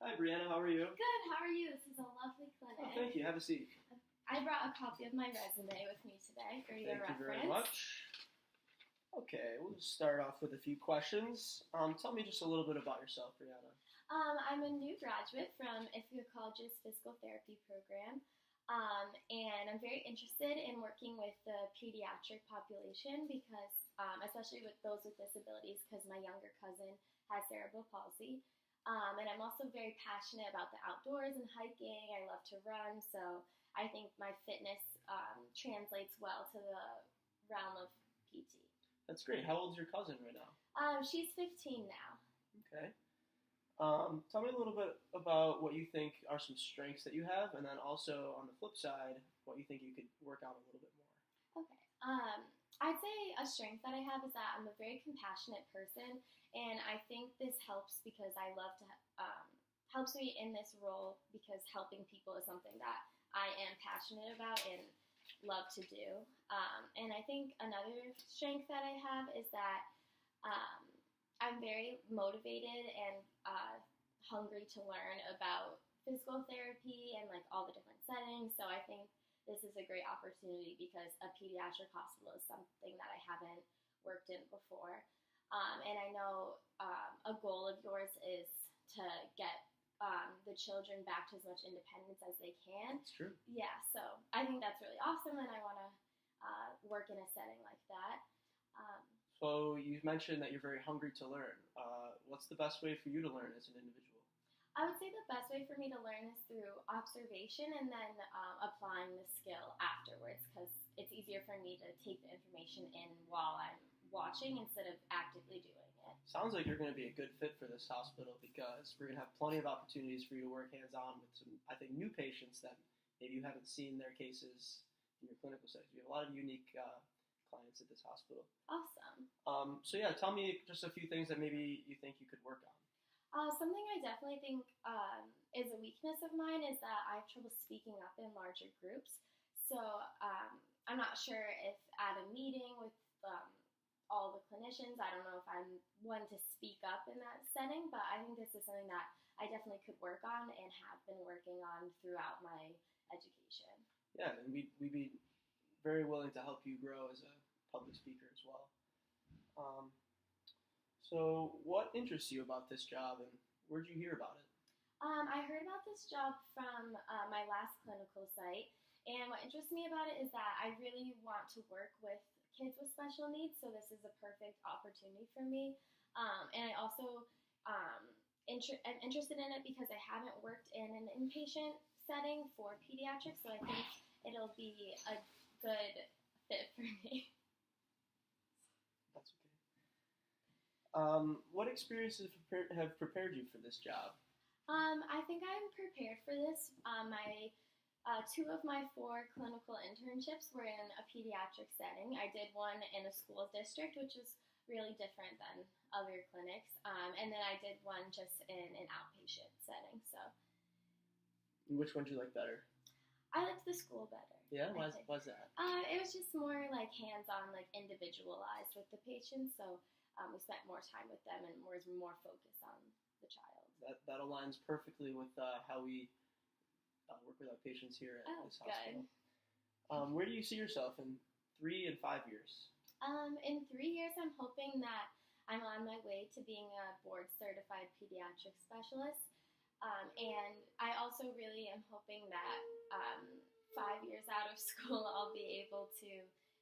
Hi, Brianna. How are you? Good, how are you? This is a lovely clinic. Oh, thank you. Have a seat. I brought a copy of my resume with me today for your Thank you reference. very much. Okay, we'll just start off with a few questions. Tell me just a little bit about yourself, Brianna. I'm a new graduate from Ithaca College's physical therapy program, and I'm very interested in working with the pediatric population because, especially with those with disabilities, because my younger cousin has cerebral palsy. And I'm also very passionate about the outdoors and hiking. I love to run, so I think my fitness translates well to the realm of PT. That's great. How old is your cousin right now? She's 15 now. Okay. Tell me a little bit about what you think are some strengths that you have, and then also on the flip side, what you think you could work on a little bit more. Okay. I'd say a strength that I have is that I'm a very compassionate person, and I think this helps because I love to helps me in this role because helping people is something that I am passionate about and love to do. And I think another strength that I have is that I'm very motivated and hungry to learn about physical therapy and like all the different settings. So I think this is a great opportunity because a pediatric hospital is something that I haven't worked in before. And I know a goal of yours is to get the children back to as much independence as they can. That's true. Yeah, so I think that's really awesome, and I want to work in a setting like that. So you mentioned that you're very hungry to learn. What's the best way for you to learn as an individual? I would say the best way for me to learn is through observation and then applying the skill afterwards because it's easier for me to take the information in while I'm watching instead of actively doing it. Sounds like you're going to be a good fit for this hospital because we're going to have plenty of opportunities for you to work hands-on with some, I think, new patients that maybe you haven't seen their cases in your clinical settings. We have a lot of unique clients at this hospital. Awesome. So yeah, tell me just a few things that maybe you think you could work on. Something I definitely think is a weakness of mine is that I have trouble speaking up in larger groups. So I'm not sure if at a meeting with all the clinicians, I don't know if I'm one to speak up in that setting, but I think this is something that I definitely could work on and have been working on throughout my education. Yeah, and we'd be very willing to help you grow as a public speaker as well. So what interests you about this job, and where did you hear about it? I heard about this job from my last clinical site, and what interests me about it is that I really want to work with kids with special needs, so this is a perfect opportunity for me. And I also am interested in it because I haven't worked in an inpatient setting for pediatrics, so I think it'll be a good fit for me. That's okay. What experiences have prepared you for this job? I think I'm prepared for this. Two of my 4 clinical internships were in a pediatric setting. I did one in a school district, which was really different than other clinics. And then I did one just in an outpatient setting. So, Which one do you like better? I liked the school better. Yeah, why's that? It was just more like hands-on, like individualized with the patients. So we spent more time with them and was more focused on the child. That aligns perfectly with how we work with our patients here at this hospital. Where do you see yourself in 3 and 5 years? In 3 years, I'm hoping that I'm on my way to being a board-certified pediatric specialist. And I also really am hoping that 5 years out of school, I'll be able to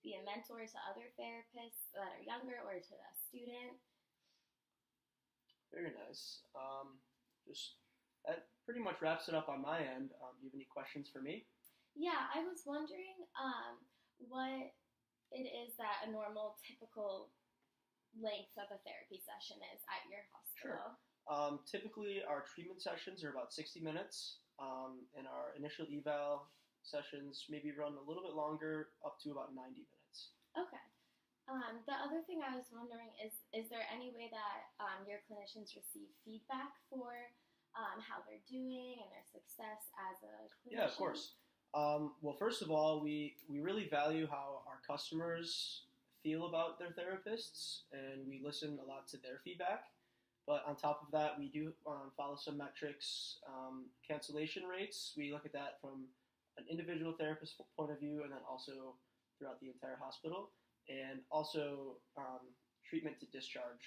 be a mentor to other therapists that are younger or to a student. Very nice. Just that pretty much wraps it up on my end. Do you have any questions for me? Yeah, I was wondering what it is that a normal, typical length of a therapy session is at your hospital. Sure. Typically, our treatment sessions are about 60 minutes, and our initial eval sessions maybe run a little bit longer, up to about 90 minutes. Okay. The other thing I was wondering is there any way that your clinicians receive feedback for how they're doing and their success as a clinician? Yeah, of course. Well, first of all, we really value how our customers feel about their therapists, and we listen a lot to their feedback. But on top of that, we do follow some metrics. Cancellation rates, we look at that from an individual therapist point of view, and then also throughout the entire hospital, and also treatment to discharge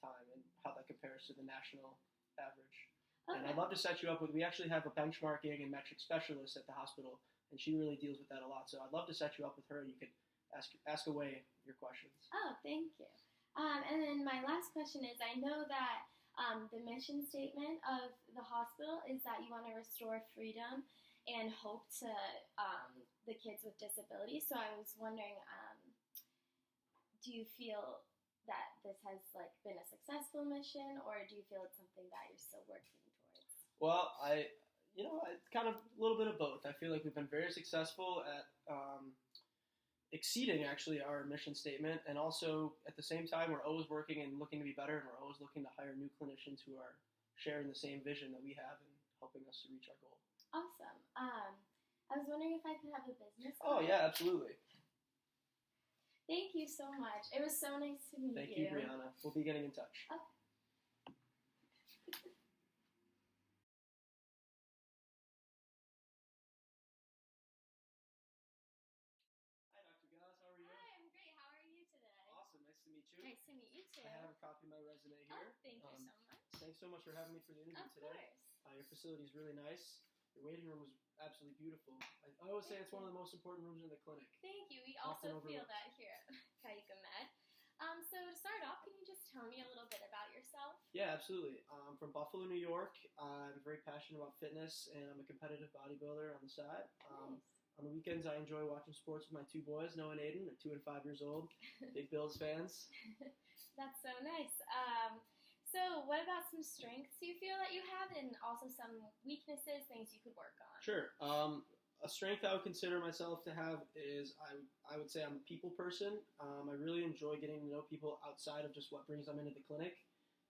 time and how that compares to the national average. Okay. And I'd love to set you up with, we actually have a benchmarking and metric specialist at the hospital, and she really deals with that a lot. So I'd love to set you up with her, and you could ask away your questions. Oh, thank you. And then my last question is, I know that the mission statement of the hospital is that you want to restore freedom and hope to the kids with disabilities. So I was wondering, do you feel that this has been a successful mission, or do you feel it's something that you're still working towards? Well, it's kind of a little bit of both. I feel like we've been very successful at exceeding actually our mission statement, and also at the same time we're always working and looking to be better, and we're always looking to hire new clinicians who are sharing the same vision that we have and helping us to reach our goal. Awesome. I was wondering if I could have a business card. Oh yeah, absolutely. Thank you so much. It was so nice to meet you. Thank you, Brianna. We'll be getting in touch. Okay. Hi, Dr. Goss. How are you? Hi, I'm great. How are you today? Awesome. Nice to meet you. Nice to meet you too. I have a copy of my resume here. Oh, thank you so much. Thanks so much for having me for the interview Of today. course. Your facility is really nice. Your waiting room was absolutely beautiful. I always say it's one of the most important rooms in the clinic. Thank you. We Often also feel overlooked. that here at Kaika Med. So to start off, can you just tell me a little bit about yourself? Yeah, absolutely. I'm from Buffalo, New York. I'm very passionate about fitness, and I'm a competitive bodybuilder on the side. Nice. On the weekends, I enjoy watching sports with my two boys, Noah and Aiden. They're 2 and 5 years old. Big Bills fans. That's so nice. So what about some strengths you feel that you have, and also some weaknesses, things you could work on? Sure. A strength I would consider myself to have is I would say I'm a people person. I really enjoy getting to know people outside of just what brings them into the clinic.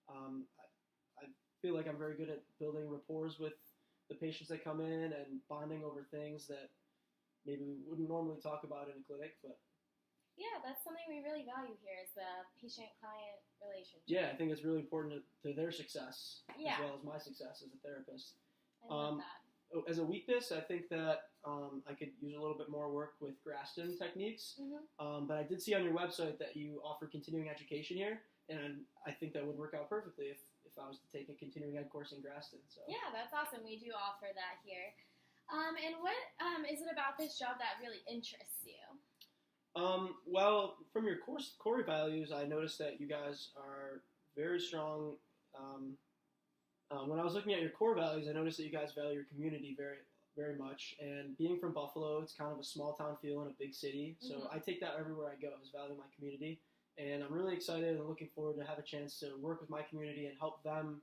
I feel like I'm very good at building rapport with the patients that come in and bonding over things that maybe we wouldn't normally talk about in a clinic. But yeah, that's something we really value here is the patient-client relationship. yeah, I think it's really important to their success Yeah. as well as my success as a therapist. I love that. As a weakness, I think that I could use a little bit more work with Graston techniques. Mm-hmm. But I did see on your website that you offer continuing education here, and I think that would work out perfectly if I was to take a continuing ed course in Graston. So Yeah, that's awesome. We do offer that here. And what is it about this job that really interests you? Well, from your core values, I noticed that you guys are very strong. When I was looking at your core values, I noticed that you guys value your community very, very much. And being from Buffalo, it's kind of a small town feel in a big city. So Mhm. I take that everywhere I go, is value my community. And I'm really excited and looking forward to have a chance to work with my community and help them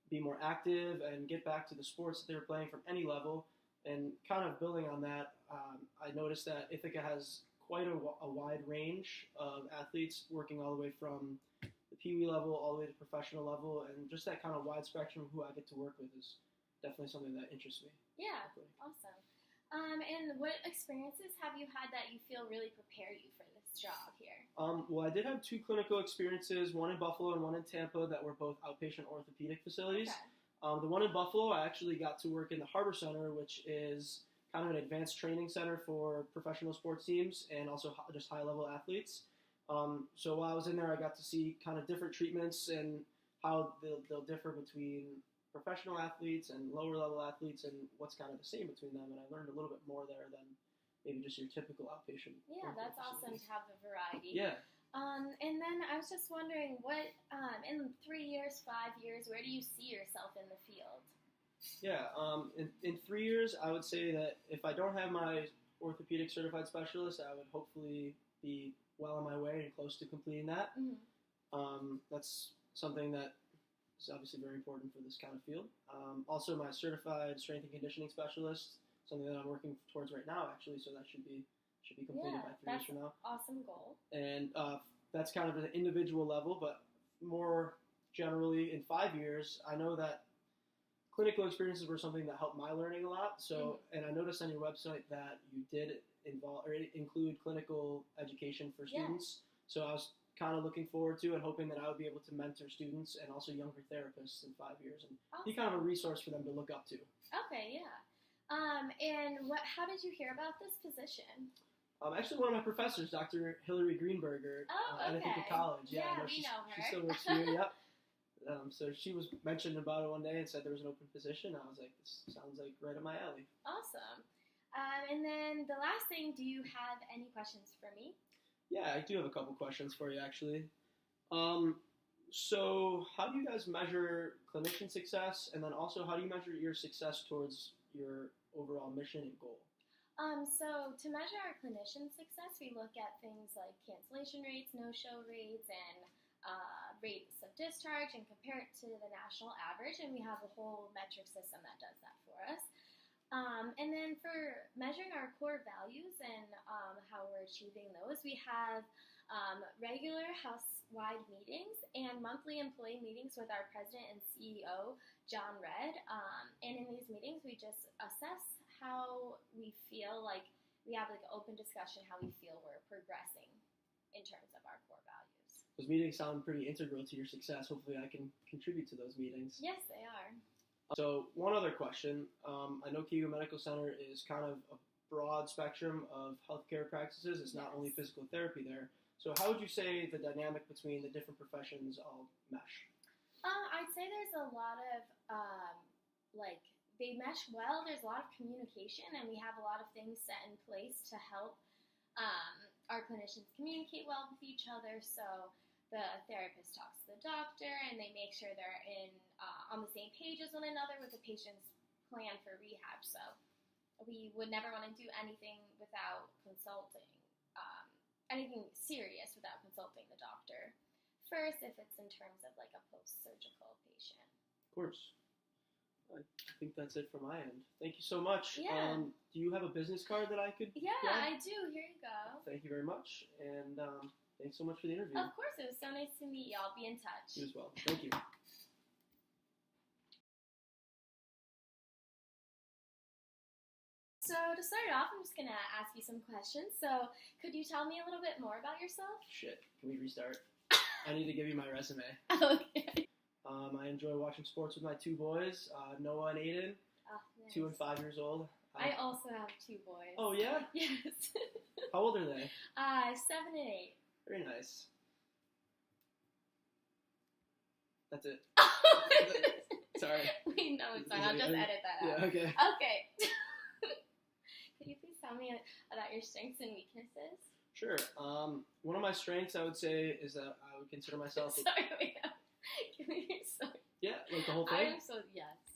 be more active and get back to the sports that they're playing from any level. And kind of building on that, I noticed that Ithaca has quite a wide range of athletes working all the way from the Pee Wee level all the way to professional level, and just that kind of wide spectrum of who I get to work with is definitely something that interests me. Yeah, awesome. And what experiences have you had that you feel really prepare you for this job here? Well, I did have 2 clinical experiences, one in Buffalo and one in Tampa, that were both outpatient orthopedic facilities. Okay. The one in Buffalo, I actually got to work in the Harbor Center, which is kind of an advanced training center for professional sports teams and also just high-level athletes. So while I was in there, I got to see kind of different treatments and how they'll differ between professional athletes and lower-level athletes and what's kind of the same between them. And I learned a little bit more there than maybe just your typical outpatient. Yeah, that's awesome to have the variety. Yeah. And then I was just wondering, what in 3 years, 5 years, where do you see yourself in the field? Yeah, in 3 years, I would say that if I don't have my orthopedic certified specialist, I would hopefully be well on my way and close to completing that. Mm-hmm. That's something that is obviously very important for this kind of field. Also, my certified strength and conditioning specialist, something that I'm working towards right now, actually, so that should be completed by 3 years from now. Awesome goal. And that's kind of at an individual level, but more generally, in 5 years, I know that clinical experiences were something that helped my learning a lot. So, and I noticed on your website that you did include clinical education for students. So I was kind of looking forward to and hoping that I would be able to mentor students and also younger therapists in 5 years and be kind of a resource for them to look up to. Okay, yeah. And how did you hear about this position? Actually, one of my professors, Dr. Hillary Greenberger, at Ithaca College. Yeah, I know we know her. She still works here, yep. So she was mentioned about it one day and said there was an open position. I was like, this sounds like right up my alley. Awesome. And then the last thing, do you have any questions for me? Yeah, I do have a couple questions for you, actually. So how do you guys measure clinician success, and then also how do you measure your success towards your overall mission and goal? So to measure our clinician success, we look at things like cancellation rates, no-show rates, and rates of discharge, and compare it to the national average, and we have a whole metric system that does that for us. And then for measuring our core values and how we're achieving those, we have regular house-wide meetings and monthly employee meetings with our president and CEO, John Redd. And in these meetings, we just assess how we feel, like we have like an open discussion how we feel we're progressing in terms of our core values. Those meetings sound pretty integral to your success. Hopefully I can contribute to those meetings. Yes, they are. So one other question. I know Keego Medical Center is kind of a broad spectrum of healthcare practices. It's not only physical therapy there. So how would you say the dynamic between the different professions all mesh? I'd say there's a lot of, they mesh well. There's a lot of communication, and we have a lot of things set in place to help our clinicians communicate well with each other. So the therapist talks to the doctor, and they make sure they're on the same page as one another with the patient's plan for rehab. So we would never want to do anything without consulting, anything serious without consulting the doctor first, if it's in terms of like a post-surgical patient. Of course. I think that's it from my end. Thank you so much. Yeah. Do you have a business card that I could Yeah, grab? I do. Here you go. Thank you very much. And thanks so much for the interview. Of course. It was so nice to meet you. I'll be in touch. You as well. Thank you. So to start off, I'm just going to ask you some questions. So could you tell me a little bit more about yourself? Shit. Can we restart? I need to give you my resume. Okay. I enjoy watching sports with my two boys, Noah and Aiden, Oh, nice. 2 and 5 years old. I also have 2 boys. Oh, yeah? Yes. How old are they? 7 and 8. Very nice. That's it. Sorry. Wait, no, it's fine. I'll just edit that out. Yeah, okay. Okay. Could you please tell me about your strengths and weaknesses? Sure. One of my strengths, I would say, is that I would consider myself... Sorry, wait. Can we hear sorry? Yeah, like the whole thing? I am so